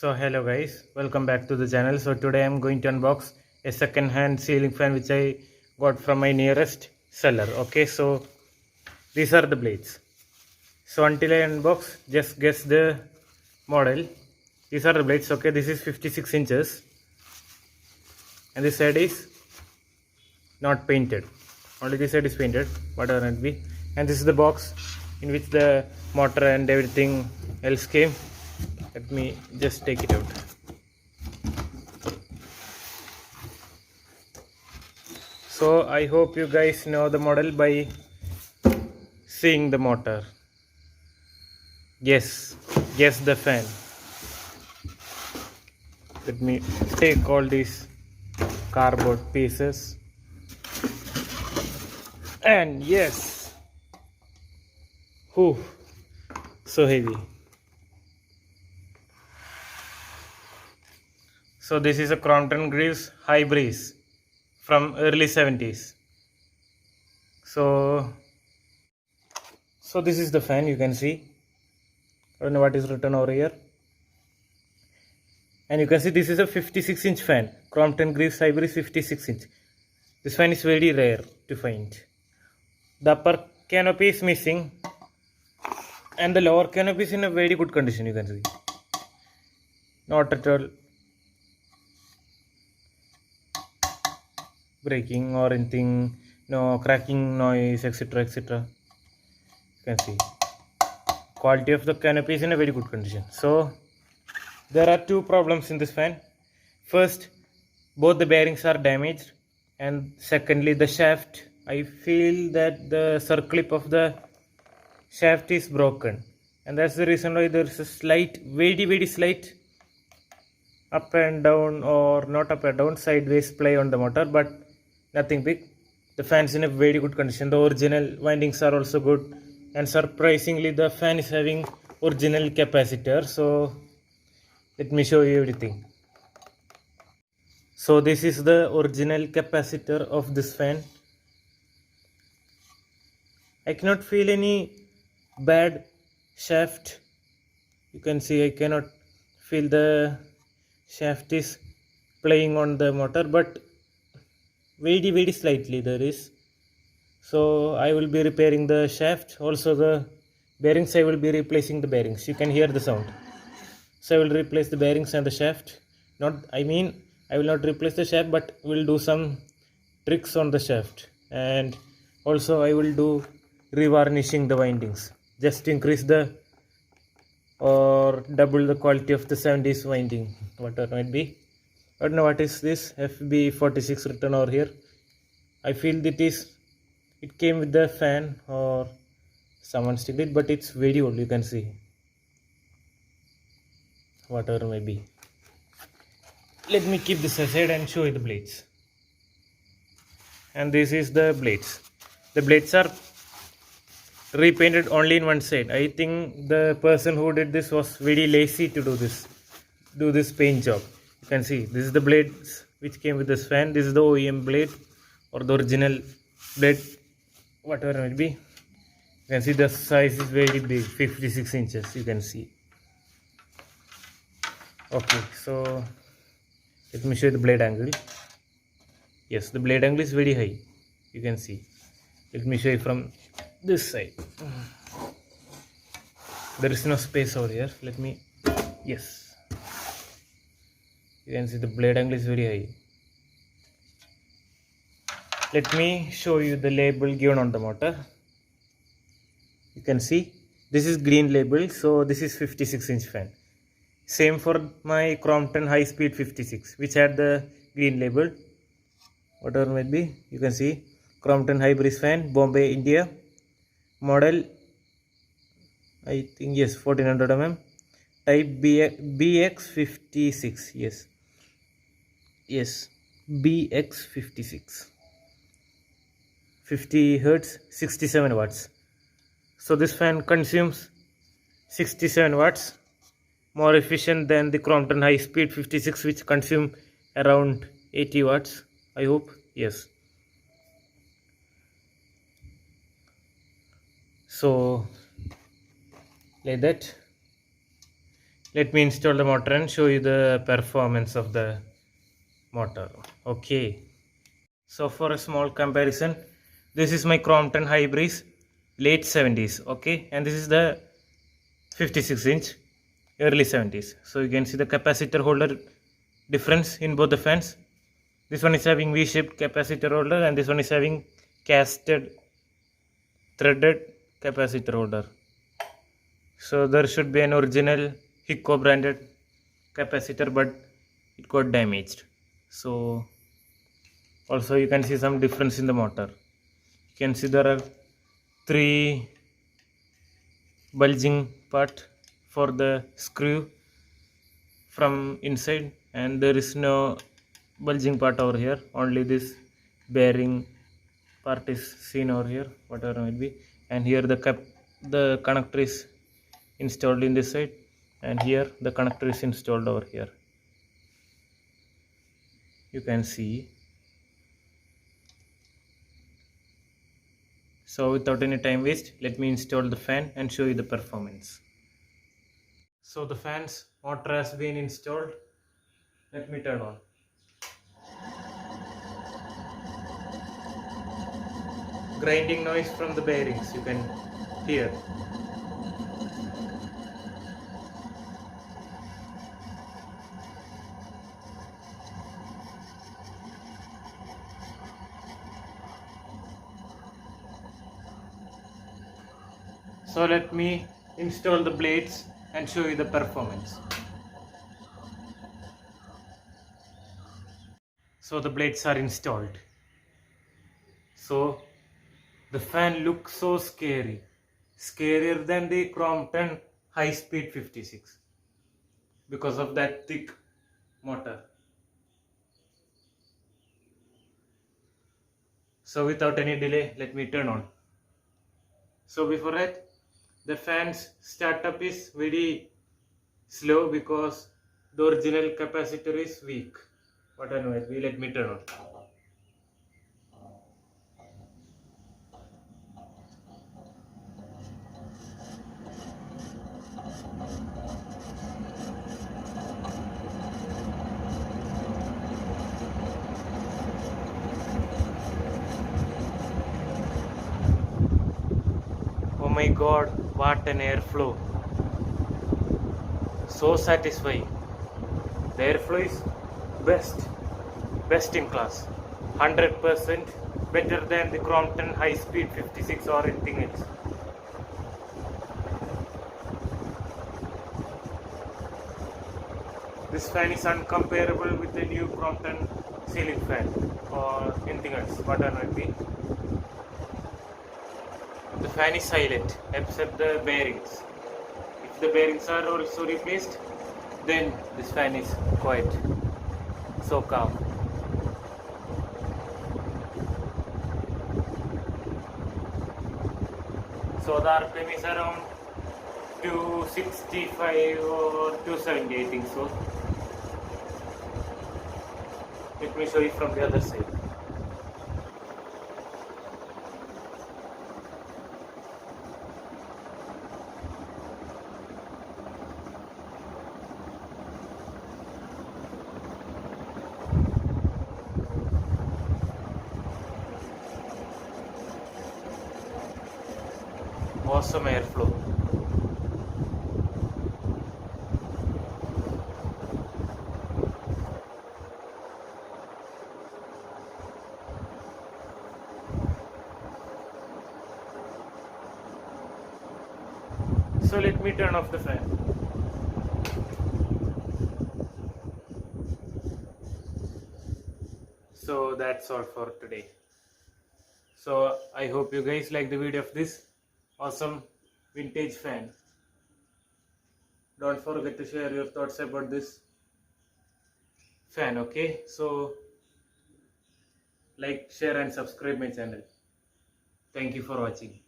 So hello guys, welcome back to the channel. So today I'm going to unbox a second hand ceiling fan which I got from my nearest seller. Okay, so these are the blades. So until I unbox, just guess the model. These are the blades. Okay, this is 56 inches and this side is not painted. Only this side is painted, whatever it be. And this is the box in which the motor and everything else came. Let me just take it out. So I hope you guys know the model by seeing the motor. Guess the fan. Let me take all these cardboard pieces. And yes, whew, so heavy. So this is a Crompton Greaves High Breeze from early 70s. So this is the fan, you can see. I don't know what is written over here. And you can see this is a 56-inch fan. Crompton Greaves High Breeze 56-inch. This fan is very rare to find. The upper canopy is missing. And the lower canopy is in a very good condition, you can see. Not at all breaking or anything, no cracking noise, etc, etc. You can see quality of the canopy is in a very good condition. So there are two problems in this fan. First, both the bearings are damaged, and secondly, the shaft, I feel that the circlip of the shaft is broken, and that's the reason why there's a slight, very slight up and down, or not up and down, sideways play on the motor, but nothing big. The fan's in a very good condition. The original windings are also good, and surprisingly the fan is having original capacitor. So let me show you everything. So this is the original capacitor of this fan. I cannot feel any bad shaft. You can see I cannot feel the shaft is playing on the motor, but very slightly there is. So I will be repairing the shaft. Also the bearings, I will be replacing the bearings. You can hear the sound. So I will replace the bearings and the shaft. I will not replace the shaft, but will do some tricks on the shaft. And also I will do revarnishing the windings, just to increase the or double the quality of the 70s winding, whatever might be. I don't know what is this FB46 written over here. I feel it came with the fan or someone sticked it, but it's very old, you can see. Whatever may be. Let me keep this aside and show you the blades. And this is the blades. The blades are repainted only in one side. I think the person who did this was very lazy to do this paint job. You can see this is the blades which came with this fan. This is the OEM blade or the original blade, whatever it may be. You can see the size is very big, 56 inches, you can see. Okay, so let me show you the blade angle. Yes, the blade angle is very high, you can see. Let me show you from this side. There is no space over here. Yes, you can see the blade angle is very high. Let me show you the label given on the motor. You can see this is green label, so this is 56-inch fan. Same for my Crompton High Speed 56, which had the green label, whatever might be. You can see Crompton High Breeze fan, Bombay, India, model I think yes 1400 mm, type BX56. Yes, BX56, 50 Hz, 67 watts. So this fan consumes 67 watts, more efficient than the Crompton High Speed 56, which consume around 80 watts, I hope. Yes. So like that. let me install the motor and show you the performance of the motor. Okay, so for a small comparison, this is my Crompton Hybris late 70s. Okay, and this is the 56-inch early 70s. So you can see the capacitor holder difference in both the fans. This one is having V-shaped capacitor holder and this one is having casted threaded capacitor holder. So there should be an original Hico branded capacitor, but it got damaged. So also you can see some difference in the motor. You can see there are 3 bulging part for the screw from inside, and there is no bulging part over here. Only this bearing part is seen over here, whatever it might be. And here the connector is installed in this side, and here the connector is installed over here. You can see. So without any time waste, let me install the fan and show you the performance. So the fan's motor has been installed. Let me turn on. Grinding noise from the bearings you can hear. So let me install the blades and show you the performance. So the blades are installed. So the fan looks so scary, scarier than the Crompton high speed 56 because of that thick motor. So without any delay, let me turn on. So before that, the fan's startup is very slow because the original capacitor is weak. What I know, let me turn on. Oh my god, what an airflow. So satisfying. The airflow is best in class. 100% better than the Crompton high speed 56 or anything else. This fan is uncomparable with the new Crompton ceiling fan or anything else, whatever it be. The fan is silent except the bearings. If the bearings are also replaced, then this fan is quiet, so calm. So the RPM is around 265 or 270, I think so. Let me show you from the other side. Awesome airflow. So let me turn off the fan. So that's all for today. So I hope you guys like the video of this awesome vintage fan. Don't forget to share your thoughts about this fan. Okay, so like, share and subscribe my channel. Thank you for watching.